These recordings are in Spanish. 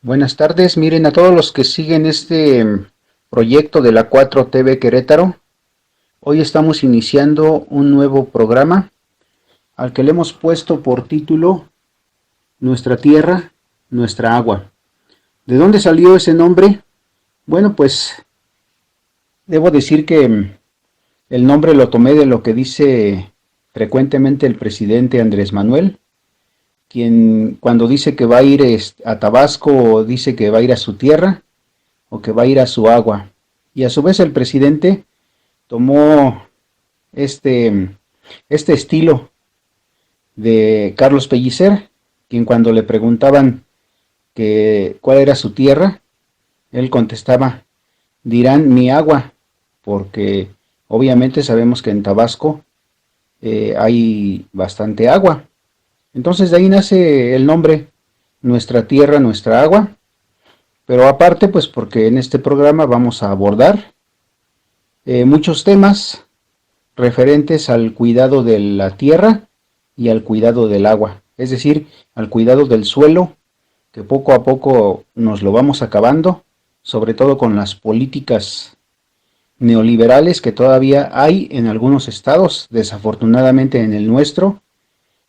Buenas tardes, miren a todos los que siguen este proyecto de la 4 TV Querétaro. Hoy estamos iniciando un nuevo programa al que le hemos puesto por título Nuestra Tierra, Nuestra Agua. ¿De dónde salió ese nombre? Bueno, pues debo decir que el nombre lo tomé de lo que dice frecuentemente el presidente Andrés Manuel, quien cuando dice que va a ir a Tabasco, dice que va a ir a su tierra o que va a ir a su agua. Y a su vez el presidente tomó este, este estilo de Carlos Pellicer, quien cuando le preguntaban que cuál era su tierra, él contestaba, dirán mi agua, porque obviamente sabemos que en Tabasco hay bastante agua. Entonces de ahí nace el nombre Nuestra Tierra, Nuestra Agua. Pero aparte, pues porque en este programa vamos a abordar muchos temas referentes al cuidado de la tierra y al cuidado del agua, es decir, al cuidado del suelo, que poco a poco nos lo vamos acabando, sobre todo con las políticas neoliberales que todavía hay en algunos estados, desafortunadamente en el nuestro,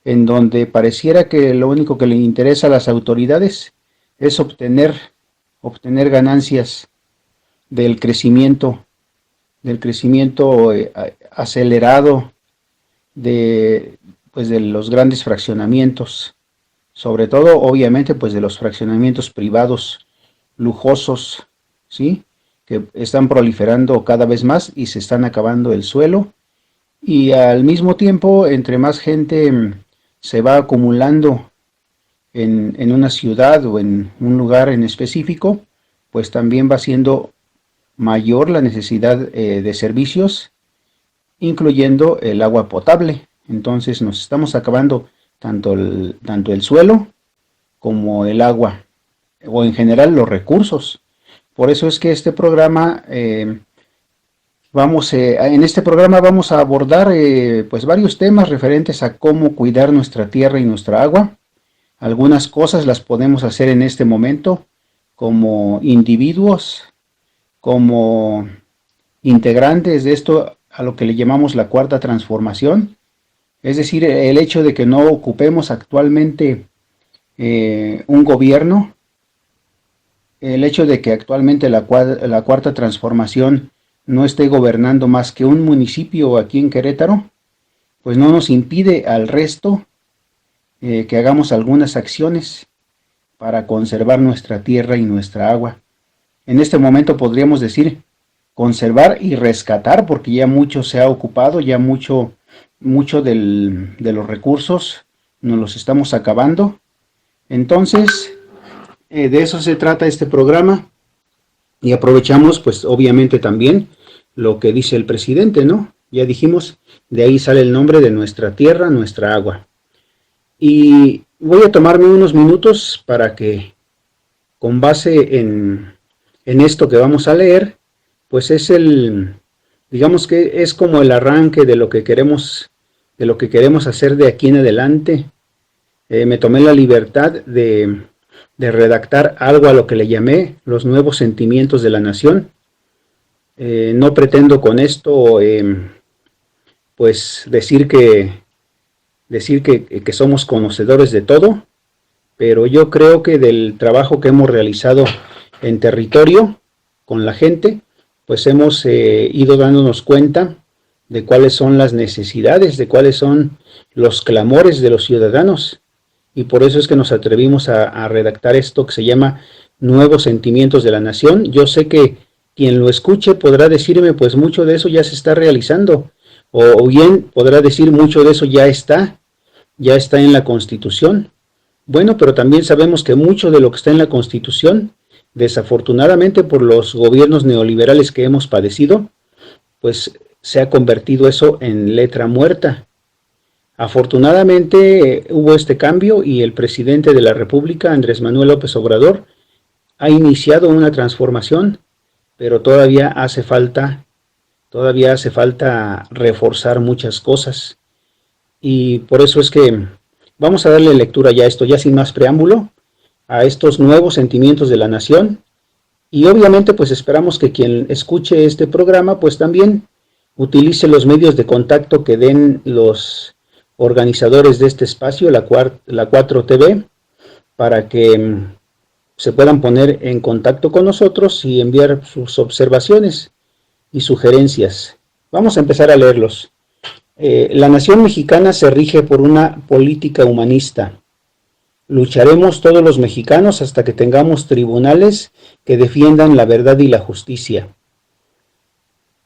en donde pareciera que lo único que le interesa a las autoridades es obtener ganancias del crecimiento acelerado de los grandes fraccionamientos, sobre todo obviamente pues de los fraccionamientos privados lujosos, ¿sí? Que están proliferando cada vez más y se están acabando el suelo, y al mismo tiempo entre más gente se va acumulando en una ciudad o en un lugar en específico, pues también va siendo mayor la necesidad de servicios, incluyendo el agua potable. Entonces nos estamos acabando tanto el suelo como el agua, o en general los recursos. Por eso es que este programa, en este programa vamos a abordar pues varios temas referentes a cómo cuidar nuestra tierra y nuestra agua. Algunas cosas las podemos hacer en este momento como individuos, como integrantes de esto a lo que le llamamos la cuarta transformación, es decir, el hecho de que no ocupemos actualmente un gobierno, el hecho de que actualmente la cuarta transformación no esté gobernando más que un municipio aquí en Querétaro, pues no nos impide al resto que hagamos algunas acciones para conservar nuestra tierra y nuestra agua. En este momento podríamos decir conservar y rescatar, porque ya mucho se ha ocupado, ya mucho de los recursos nos los estamos acabando. Entonces, de eso se trata este programa, y aprovechamos pues obviamente también lo que dice el presidente, ¿no? Ya dijimos, de ahí sale el nombre de Nuestra Tierra, Nuestra Agua. Y voy a tomarme unos minutos para que, con base en esto que vamos a leer, pues digamos que es como el arranque de lo que queremos hacer de aquí en adelante. Me tomé la libertad de redactar algo a lo que le llamé los nuevos sentimientos de la nación. No pretendo con esto pues decir que somos conocedores de todo, pero yo creo que del trabajo que hemos realizado en territorio con la gente, pues hemos ido dándonos cuenta de cuáles son las necesidades, de cuáles son los clamores de los ciudadanos, y por eso es que nos atrevimos a redactar esto que se llama Nuevos Sentimientos de la Nación. Yo sé que quien lo escuche podrá decirme, pues mucho de eso ya se está realizando, o bien podrá decir mucho de eso ya está en la Constitución. Bueno, pero también sabemos que mucho de lo que está en la Constitución, desafortunadamente por los gobiernos neoliberales que hemos padecido, pues se ha convertido eso en letra muerta. Afortunadamente hubo este cambio y el presidente de la República, Andrés Manuel López Obrador, ha iniciado una transformación, pero todavía hace falta reforzar muchas cosas. Y por eso es que vamos a darle lectura ya a esto, ya sin más preámbulo. a estos nuevos sentimientos de la nación. Y obviamente pues esperamos que quien escuche este programa pues también utilice los medios de contacto que den los organizadores de este espacio, la 4TV, para que se puedan poner en contacto con nosotros y enviar sus observaciones y sugerencias. Vamos a empezar a leerlos. La nación mexicana se rige por una política humanista. Lucharemos todos los mexicanos hasta que tengamos tribunales que defiendan la verdad y la justicia.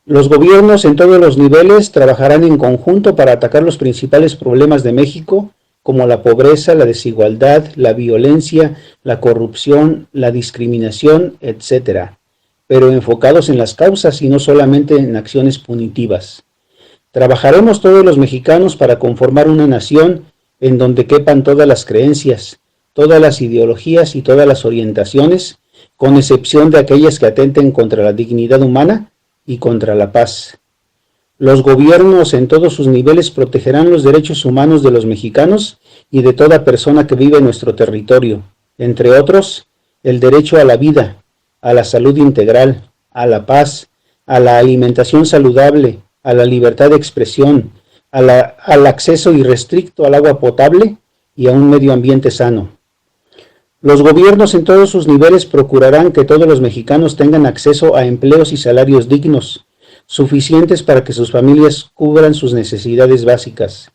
Los gobiernos en todos los niveles trabajarán en conjunto para atacar los principales problemas de México, como la pobreza, la desigualdad, la violencia, la corrupción, la discriminación, etc., pero enfocados en las causas y no solamente en acciones punitivas. Trabajaremos todos los mexicanos para conformar una nación en donde quepan todas las creencias, todas las ideologías y todas las orientaciones, con excepción de aquellas que atenten contra la dignidad humana y contra la paz. Los gobiernos en todos sus niveles protegerán los derechos humanos de los mexicanos y de toda persona que vive en nuestro territorio, entre otros, el derecho a la vida, a la salud integral, a la paz, a la alimentación saludable, a la libertad de expresión, al acceso irrestricto al agua potable y a un medio ambiente sano. Los gobiernos en todos sus niveles procurarán que todos los mexicanos tengan acceso a empleos y salarios dignos, suficientes para que sus familias cubran sus necesidades básicas.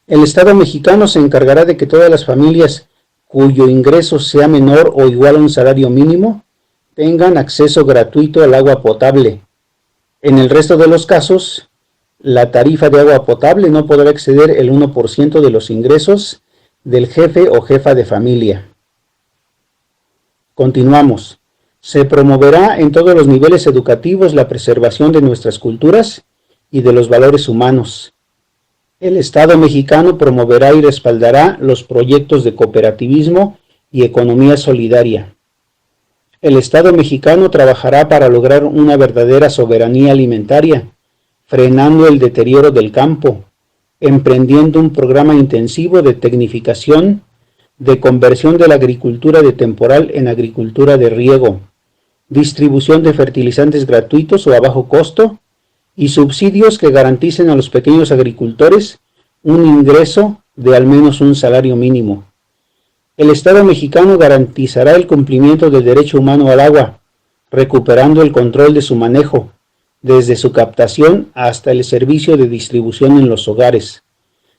El Estado mexicano se encargará de que todas las familias cuyo ingreso sea menor o igual a un salario mínimo tengan acceso gratuito al agua potable. En el resto de los casos, la tarifa de agua potable no podrá exceder el 1% de los ingresos del jefe o jefa de familia. Continuamos. Se promoverá en todos los niveles educativos la preservación de nuestras culturas y de los valores humanos. El Estado mexicano promoverá y respaldará los proyectos de cooperativismo y economía solidaria. El Estado mexicano trabajará para lograr una verdadera soberanía alimentaria, frenando el deterioro del campo, emprendiendo un programa intensivo de tecnificación, de conversión de la agricultura de temporal en agricultura de riego, distribución de fertilizantes gratuitos o a bajo costo y subsidios que garanticen a los pequeños agricultores un ingreso de al menos un salario mínimo. El Estado mexicano garantizará el cumplimiento del derecho humano al agua, recuperando el control de su manejo, desde su captación hasta el servicio de distribución en los hogares,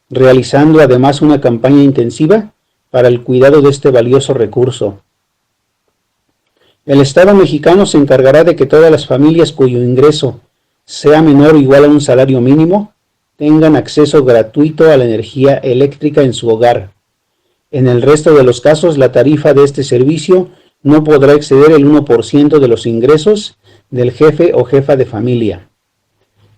realizando además una campaña intensiva para el cuidado de este valioso recurso. El Estado mexicano se encargará de que todas las familias cuyo ingreso sea menor o igual a un salario mínimo tengan acceso gratuito a la energía eléctrica en su hogar. En el resto de los casos, la tarifa de este servicio no podrá exceder el 1% de los ingresos del jefe o jefa de familia.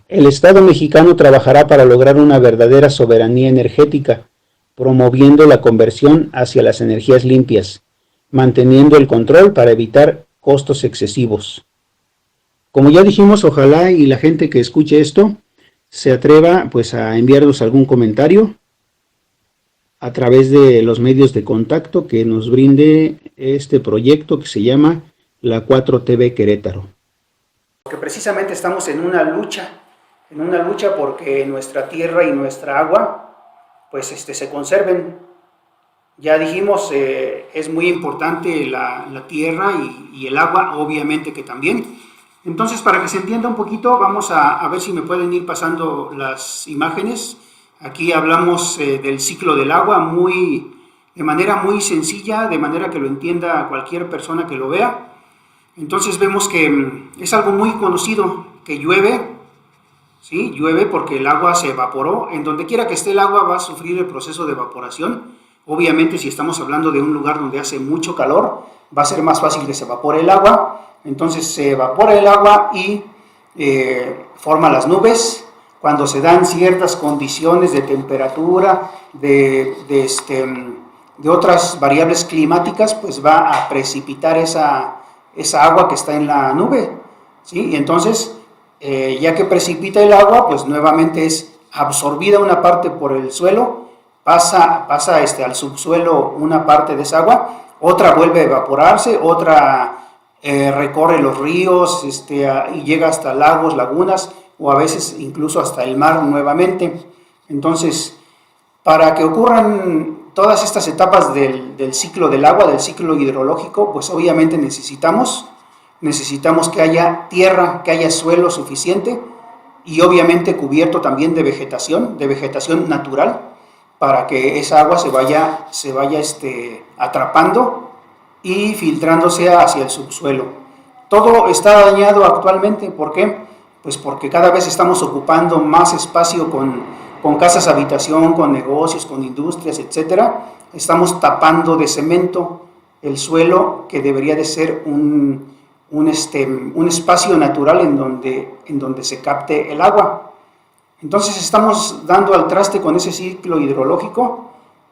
El Estado mexicano trabajará para lograr una verdadera soberanía energética, promoviendo la conversión hacia las energías limpias, manteniendo el control para evitar costos excesivos. Como ya dijimos, ojalá y la gente que escuche esto se atreva pues a enviarnos algún comentario a través de los medios de contacto que nos brinde este proyecto que se llama la 4TV Querétaro. Porque precisamente estamos en una lucha porque nuestra tierra y nuestra agua pues se conserven. Ya dijimos, es muy importante la tierra y el agua, obviamente que también. Entonces, para que se entienda un poquito, vamos a ver si me pueden ir pasando las imágenes. Aquí hablamos del ciclo del agua de manera muy sencilla, de manera que lo entienda cualquier persona que lo vea. Entonces vemos que es algo muy conocido, que llueve, ¿sí? Llueve porque el agua se evaporó. En donde quiera que esté el agua va a sufrir el proceso de evaporación. Obviamente, si estamos hablando de un lugar donde hace mucho calor, va a ser más fácil que se evapore el agua. Entonces se evapora el agua y forma las nubes. Cuando se dan ciertas condiciones de temperatura, de otras variables climáticas, pues va a precipitar esa agua que está en la nube, ¿sí? Y entonces, ya que precipita el agua, pues nuevamente es absorbida una parte por el suelo pasa al subsuelo una parte de esa agua, otra vuelve a evaporarse, otra recorre los ríos y llega hasta lagos, lagunas o a veces incluso hasta el mar nuevamente. Entonces, para que ocurran todas estas etapas del ciclo del agua, del ciclo hidrológico, pues obviamente necesitamos que haya tierra, que haya suelo suficiente y obviamente cubierto también de vegetación natural, para que esa agua se vaya atrapando y filtrándose hacia el subsuelo. Todo está dañado actualmente, ¿por qué? Pues porque cada vez estamos ocupando más espacio con casas habitación, con negocios, con industrias, etcétera. Estamos tapando de cemento el suelo que debería de ser un espacio natural en donde se capte el agua. Entonces estamos dando al traste con ese ciclo hidrológico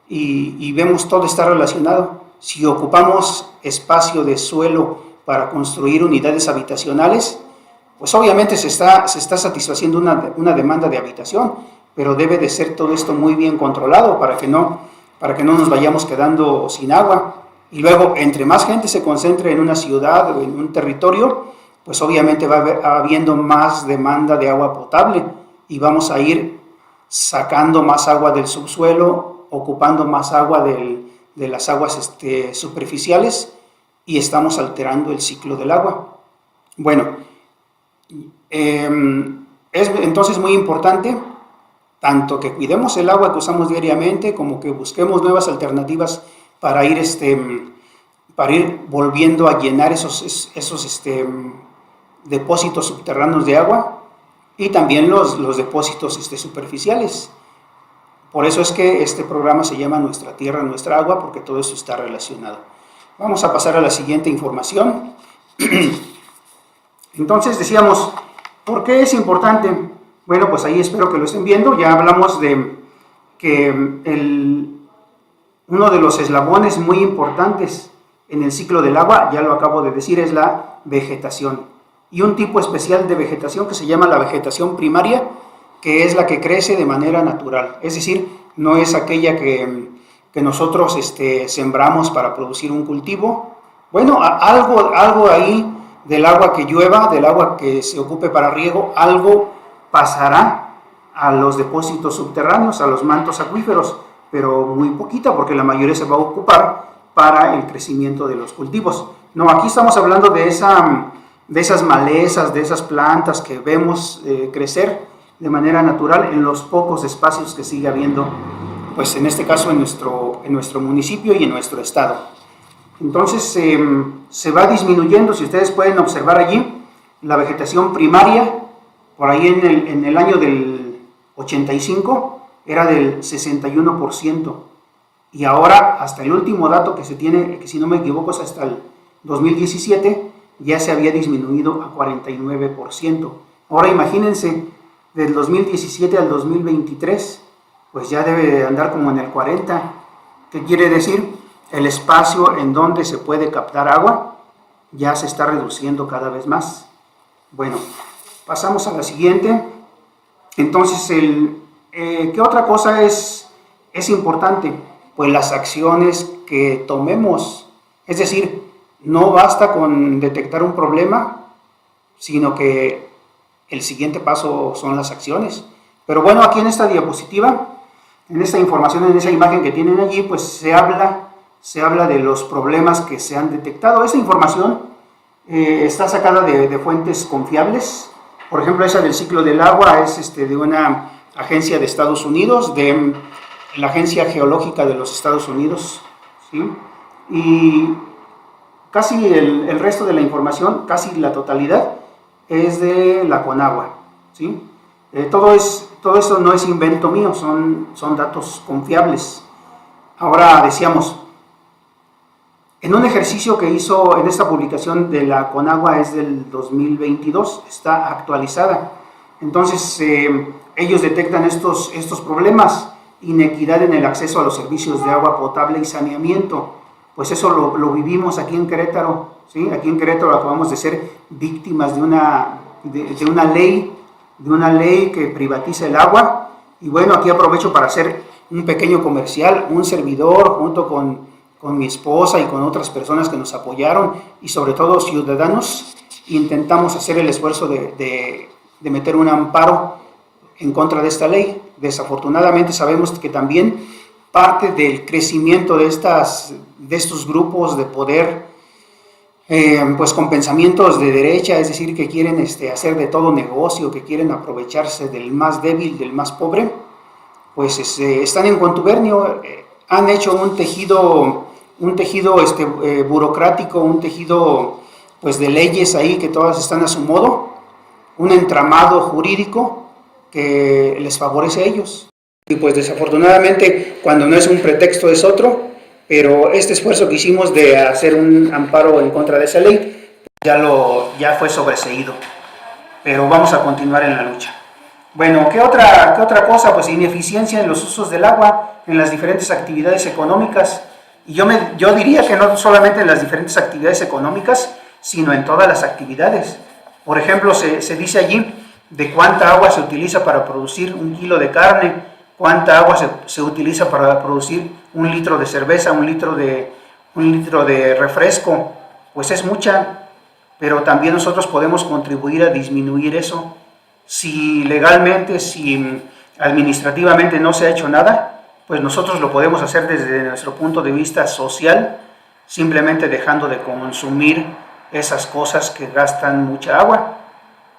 y vemos todo está relacionado. Si ocupamos espacio de suelo para construir unidades habitacionales, pues obviamente se está satisfaciendo una demanda de habitación, pero debe de ser todo esto muy bien controlado para que no nos vayamos quedando sin agua. Y luego, entre más gente se concentre en una ciudad o en un territorio, pues obviamente va habiendo más demanda de agua potable y vamos a ir sacando más agua del subsuelo, ocupando más agua de las aguas superficiales y estamos alterando el ciclo del agua. Bueno, es entonces muy importante tanto que cuidemos el agua que usamos diariamente como que busquemos nuevas alternativas para ir volviendo a llenar esos depósitos subterráneos de agua y también los depósitos superficiales. Por eso es que este programa se llama Nuestra Tierra, Nuestra Agua, porque todo esto está relacionado. Vamos a pasar a la siguiente información. Entonces decíamos, ¿por qué es importante? Bueno, pues ahí espero que lo estén viendo. Ya hablamos de que uno de los eslabones muy importantes en el ciclo del agua, ya lo acabo de decir, es la vegetación. Y un tipo especial de vegetación que se llama la vegetación primaria, que es la que crece de manera natural. Es decir, no es aquella que nosotros sembramos para producir un cultivo. Bueno, algo ahí del agua que llueva, del agua que se ocupe para riego, algo pasará a los depósitos subterráneos, a los mantos acuíferos, pero muy poquita porque la mayoría se va a ocupar para el crecimiento de los cultivos. No, aquí estamos hablando de esas malezas, de esas plantas que vemos crecer de manera natural en los pocos espacios que sigue habiendo, pues en este caso en nuestro municipio y en nuestro estado. Entonces se va disminuyendo, si ustedes pueden observar allí, la vegetación primaria, por ahí en el año del 85 era del 61%, y ahora hasta el último dato que se tiene, que si no me equivoco es hasta el 2017, ya se había disminuido a 49%. Ahora imagínense, del 2017 al 2023, pues ya debe de andar como en el 40%. ¿Qué quiere decir? El espacio en donde se puede captar agua ya se está reduciendo cada vez más. Bueno, pasamos a la siguiente. Entonces, ¿qué otra cosa es importante? Pues las acciones que tomemos. Es decir, no basta con detectar un problema, sino que el siguiente paso son las acciones. Pero bueno, aquí en esta diapositiva, en esta información, en esa imagen que tienen allí, pues se habla de los problemas que se han detectado. Esta información está sacada de fuentes confiables. Por ejemplo, esa del ciclo del agua es de una agencia de Estados Unidos, de la Agencia Geológica de los Estados Unidos, ¿sí? Y casi el resto de la información, casi la totalidad, es de la Conagua, ¿sí? Todo esto no es invento mío, son datos confiables. Ahora decíamos, en un ejercicio que hizo en esta publicación de la Conagua, es del 2022, está actualizada. Entonces, ellos detectan estos problemas: inequidad en el acceso a los servicios de agua potable y saneamiento. Pues eso lo vivimos aquí en Querétaro, ¿sí? Aquí en Querétaro acabamos de ser víctimas de una ley que privatiza el agua. Y bueno, aquí aprovecho para hacer un pequeño comercial, un servidor, junto con mi esposa y con otras personas que nos apoyaron, y sobre todo ciudadanos, intentamos hacer el esfuerzo de meter un amparo en contra de esta ley. Desafortunadamente sabemos que también parte del crecimiento de estos grupos de poder, pues con pensamientos de derecha, es decir, que quieren hacer de todo negocio, que quieren aprovecharse del más débil, del más pobre, pues están en contubernio, han hecho un tejido burocrático, un tejido pues de leyes ahí que todas están a su modo, un entramado jurídico que les favorece a ellos. Y pues desafortunadamente, cuando no es un pretexto es otro, pero este esfuerzo que hicimos de hacer un amparo en contra de esa ley ya fue sobreseído, pero vamos a continuar en la lucha. Bueno, ¿qué otra cosa? Pues ineficiencia en los usos del agua, en las diferentes actividades económicas, y yo diría que no solamente en las diferentes actividades económicas, sino en todas las actividades. Por ejemplo, se dice allí de cuánta agua se utiliza para producir 1 kilo de carne, cuánta agua se utiliza para producir 1 litro de cerveza, 1 litro de refresco. Pues es mucha, pero también nosotros podemos contribuir a disminuir eso. Si legalmente, si administrativamente no se ha hecho nada, pues nosotros lo podemos hacer desde nuestro punto de vista social, simplemente dejando de consumir esas cosas que gastan mucha agua.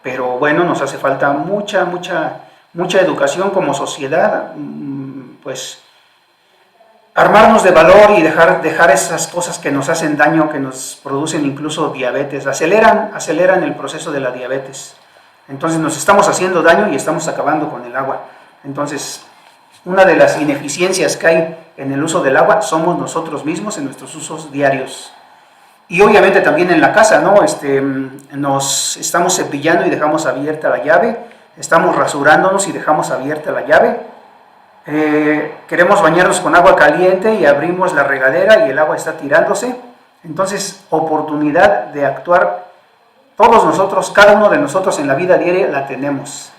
Pero bueno, nos hace falta mucha educación como sociedad, pues armarnos de valor y dejar esas cosas que nos hacen daño, que nos producen incluso diabetes, aceleran el proceso de la diabetes. Entonces nos estamos haciendo daño y estamos acabando con el agua. Entonces, una de las ineficiencias que hay en el uso del agua somos nosotros mismos en nuestros usos diarios. Y obviamente también en la casa, ¿no? Nos estamos cepillando y dejamos abierta la llave, estamos rasurándonos y dejamos abierta la llave. Queremos bañarnos con agua caliente y abrimos la regadera y el agua está tirándose. Entonces, oportunidad de actuar todos nosotros, cada uno de nosotros en la vida diaria la tenemos.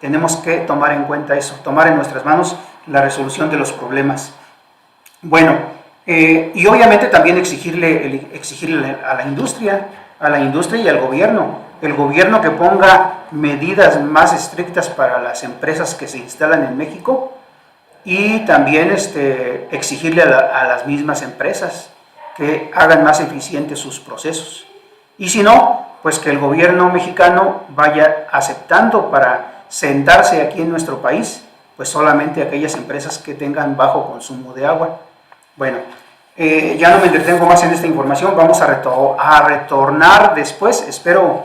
Tenemos que tomar en cuenta eso, tomar en nuestras manos la resolución de los problemas. Bueno, y obviamente también exigirle a la industria y al gobierno. El gobierno que ponga medidas más estrictas para las empresas que se instalan en México, y también exigirle a las mismas empresas que hagan más eficientes sus procesos. Y si no, pues que el gobierno mexicano vaya aceptando para sentarse aquí en nuestro país, pues solamente aquellas empresas que tengan bajo consumo de agua. Bueno, ya no me entretengo más en esta información, vamos a retornar después, espero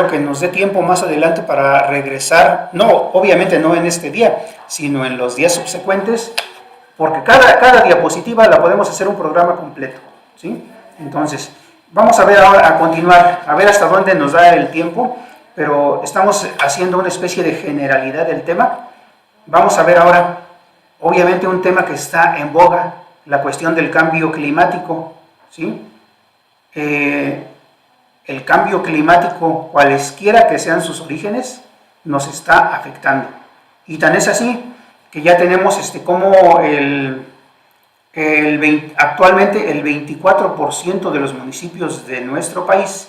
que nos dé tiempo más adelante para regresar, no, obviamente no en este día, sino en los días subsecuentes, porque cada diapositiva la podemos hacer un programa completo, ¿sí? Entonces, vamos a ver ahora, a continuar, a ver hasta dónde nos da el tiempo, pero estamos haciendo una especie de generalidad del tema. Vamos a ver ahora, obviamente, un tema que está en boga, la cuestión del cambio climático, ¿sí? El cambio climático, cualesquiera que sean sus orígenes, nos está afectando. Y tan es así que ya tenemos como actualmente el 24% de los municipios de nuestro país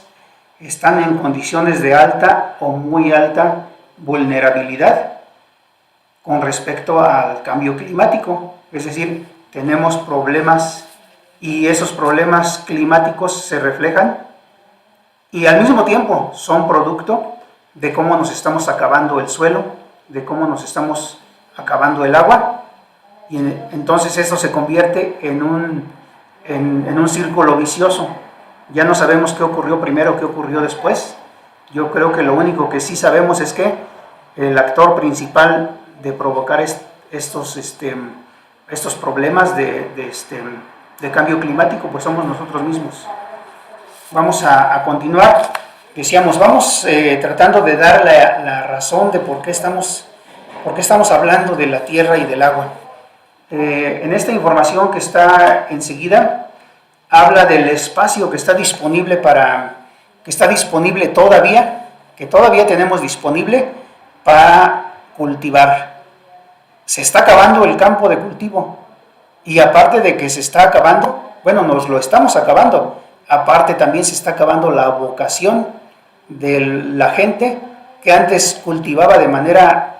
están en condiciones de alta o muy alta vulnerabilidad con respecto al cambio climático. Es decir, tenemos problemas y esos problemas climáticos se reflejan y al mismo tiempo son producto de cómo nos estamos acabando el suelo, de cómo nos estamos acabando el agua, y entonces eso se convierte en un círculo vicioso. Ya no sabemos qué ocurrió primero, qué ocurrió después. Yo creo que lo único que sí sabemos es que el actor principal de provocar estos problemas de cambio climático, pues somos nosotros mismos. Vamos a continuar. Decíamos, vamos tratando de dar la razón de por qué estamos hablando de la tierra y del agua. En esta información que está enseguida, habla del espacio que está disponible que todavía tenemos disponible para cultivar. se está acabando el campo de cultivo. Y aparte de que se está acabando, bueno, nos lo estamos acabando, aparte también se está acabando la vocación de la gente que antes cultivaba de manera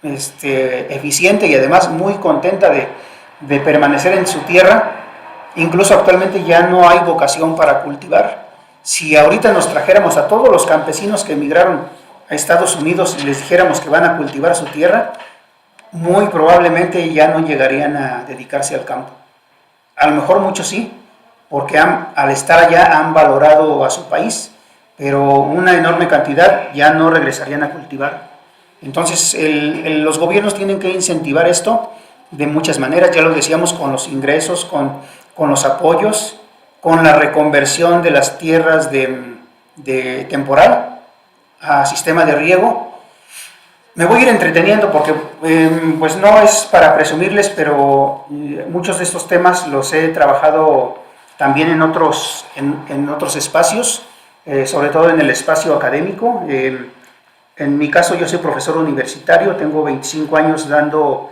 eficiente y además muy contenta de permanecer en su tierra. Incluso actualmente ya no hay vocación para cultivar. Si ahorita nos trajéramos a todos los campesinos que emigraron a Estados Unidos y les dijéramos que van a cultivar su tierra, muy probablemente ya no llegarían a dedicarse al campo. A lo mejor muchos sí, porque al estar allá han valorado a su país, pero una enorme cantidad ya no regresarían a cultivar. Entonces los gobiernos tienen que incentivar esto de muchas maneras, ya lo decíamos, con los ingresos, con los apoyos, con la reconversión de las tierras de temporal a sistema de riego. Me voy a ir entreteniendo porque pues no es para presumirles, pero muchos de estos temas los he trabajado también en otros espacios, sobre todo en el espacio académico. En mi caso yo soy profesor universitario, tengo 25 años dando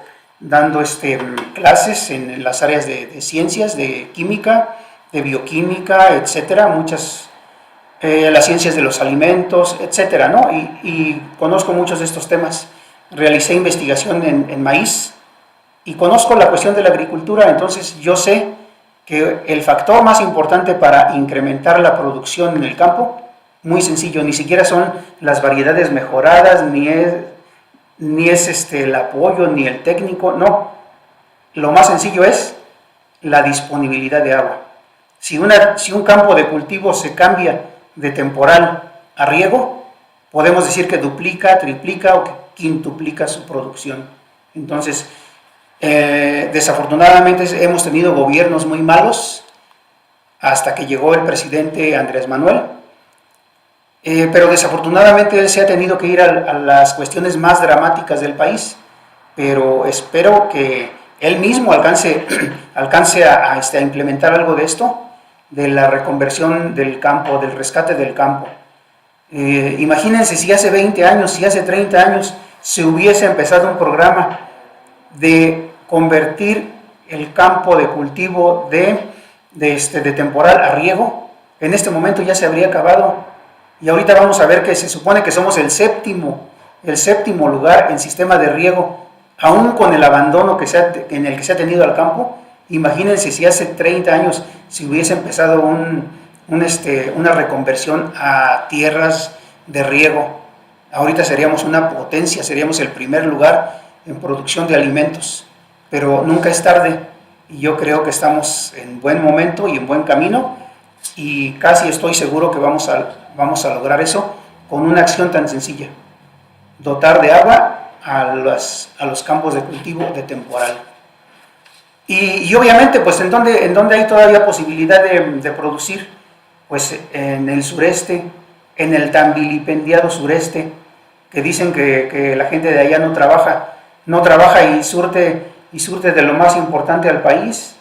clases en las áreas de ciencias, de química, de bioquímica, etcétera, muchas las ciencias de los alimentos, etcétera, ¿no? Y conozco muchos de estos temas. Realicé investigación en maíz y conozco la cuestión de la agricultura, entonces yo sé que el factor más importante para incrementar la producción en el campo, muy sencillo, ni siquiera son las variedades mejoradas, ni es el apoyo, ni el técnico, no. Lo más sencillo es la disponibilidad de agua. Si un campo de cultivo se cambia de temporal a riego, podemos decir que duplica, triplica o que quintuplica su producción. Entonces, desafortunadamente hemos tenido gobiernos muy malos hasta que llegó el presidente Andrés Manuel, pero desafortunadamente él se ha tenido que ir a las cuestiones más dramáticas del país, pero espero que él mismo alcance a implementar algo de esto, de la reconversión del campo, del rescate del campo. Imagínense si hace 20 años, si hace 30 años se hubiese empezado un programa de convertir el campo de cultivo de temporal a riego, en este momento ya se habría acabado. Y ahorita vamos a ver que se supone que somos el séptimo lugar en sistema de riego, aún con el abandono en el que se ha tenido al campo. Imagínense si hace 30 años se hubiese empezado una reconversión a tierras de riego. Ahorita seríamos una potencia, seríamos el primer lugar en producción de alimentos, pero nunca es tarde y yo creo que estamos en buen momento y en buen camino y casi estoy seguro que vamos a lograr eso con una acción tan sencilla: dotar de agua a los campos de cultivo de temporal. Y obviamente, pues, ¿en dónde hay todavía posibilidad de producir? Pues en el sureste, en el tan vilipendiado sureste, que dicen que la gente de allá no trabaja y surte de lo más importante al país,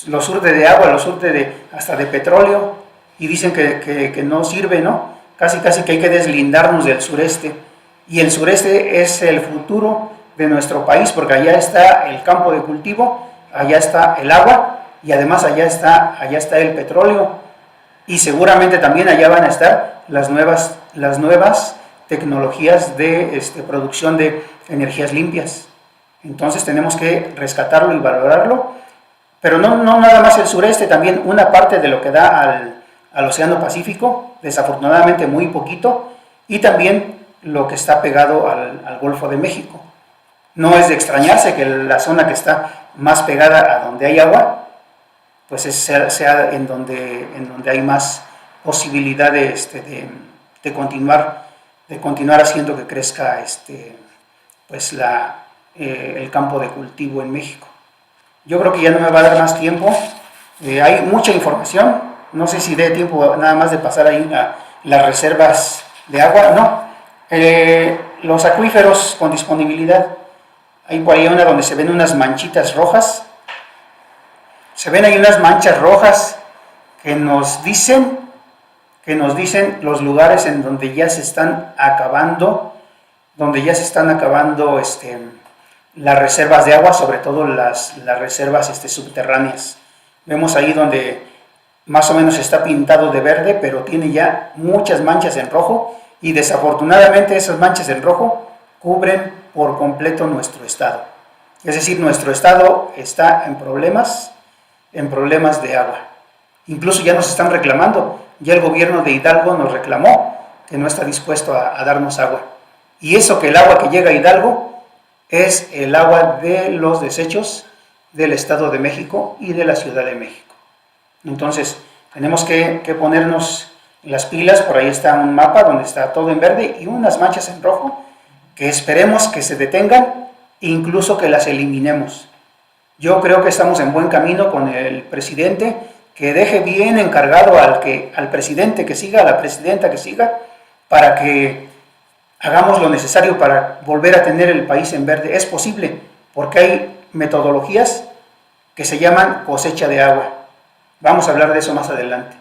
lo surte de agua, lo surte hasta de petróleo, y dicen que no sirve, ¿no? Casi que hay que deslindarnos del sureste, y el sureste es el futuro de nuestro país, porque allá está el campo de cultivo, allá está el agua, y además allá está el petróleo, y seguramente también allá van a estar las nuevas tecnologías de producción de energías limpias. Entonces tenemos que rescatarlo y valorarlo, pero no nada más el sureste, también una parte de lo que da al Océano Pacífico, desafortunadamente muy poquito, y también lo que está pegado al Golfo de México. No es de extrañarse que la zona que está más pegada a donde hay agua, pues sea en donde hay más posibilidad de continuar haciendo que crezca pues el campo de cultivo en México. Yo creo que ya no me va a dar más tiempo. Hay mucha información, no sé si dé tiempo nada más de pasar ahí las reservas de agua. No, los acuíferos con disponibilidad. Hay por ahí una donde se ven unas manchitas rojas. Se ven ahí unas manchas rojas que nos dicen los lugares en donde ya se están acabando las reservas de agua, sobre todo las reservas subterráneas. Vemos ahí donde más o menos está pintado de verde, pero tiene ya muchas manchas en rojo, y desafortunadamente esas manchas en rojo cubren por completo nuestro estado. Es decir, nuestro estado está en problemas de agua. Incluso ya nos están reclamando, ya el gobierno de Hidalgo nos reclamó que no está dispuesto a darnos agua. Y eso, que el agua que llega a Hidalgo es el agua de los desechos del Estado de México y de la Ciudad de México. Entonces, tenemos que ponernos las pilas. Por ahí está un mapa donde está todo en verde y unas manchas en rojo, que esperemos que se detengan, incluso que las eliminemos. Yo creo que estamos en buen camino con el presidente, que deje bien encargado al presidente que siga, a la presidenta que siga, para que hagamos lo necesario para volver a tener el país en verde. Es posible, porque hay metodologías que se llaman cosecha de agua. Vamos a hablar de eso más adelante.